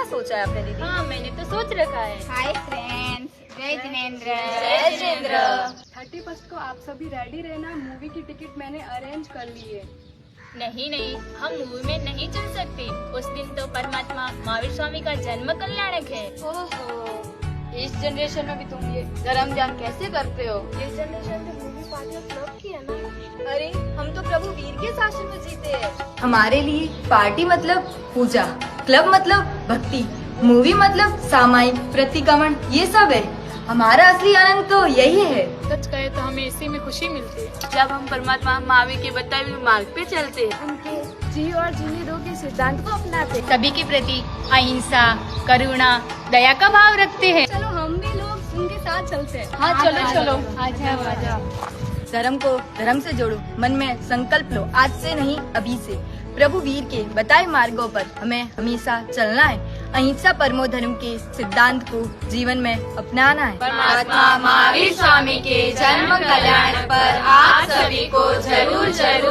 सोचा है आपने दीदी? हाँ, मैंने तो सोच रखा है। हाय फ्रेंड्स, जय जिनेंद्र। जय जिनेंद्र। 31 को आप सभी रेडी रहना, मूवी की टिकट मैंने अरेंज कर ली है। नहीं नहीं, हम मूवी में नहीं चल सकते। उस दिन तो परमात्मा महावीर स्वामी का जन्म कल्याणक है। ओहो, इस जनरेशन में भी तुम ये धर्म जान कैसे करते हो? इस जनरेशन में मूवी पार्टी क्लब की है ना। अरे हम तो प्रभु वीर के शासन में जीते हैं। हमारे लिए पार्टी मतलब पूजा, क्लब मतलब भक्ति, मूवी मतलब सामायिक प्रतिक्रमण, ये सब है। हमारा असली आनंद तो यही है। सच कहे तो हमें इसी में खुशी मिलती है। जब हम परमात्मा महावीर के बताए हुए मार्ग पे चलते हैं। उनके जी और जीने दो के सिद्धांत को अपनाते हैं। सभी के प्रति अहिंसा, करुणा, दया का भाव रखते हैं। चलो हम भी लोग उनके साथ चलते हैं। हाँ चलो चलो। धर्म को धर्म से जोड़ो, मन में संकल्प लो, आज से नहीं अभी से। प्रभु वीर के बताए मार्गों पर हमें हमेशा चलना है। अहिंसा परमो धर्म के सिद्धांत को जीवन में अपनाना है। परमात्मा महावीर स्वामी के जन्म कल्याण पर आप सभी को जरूर जरूर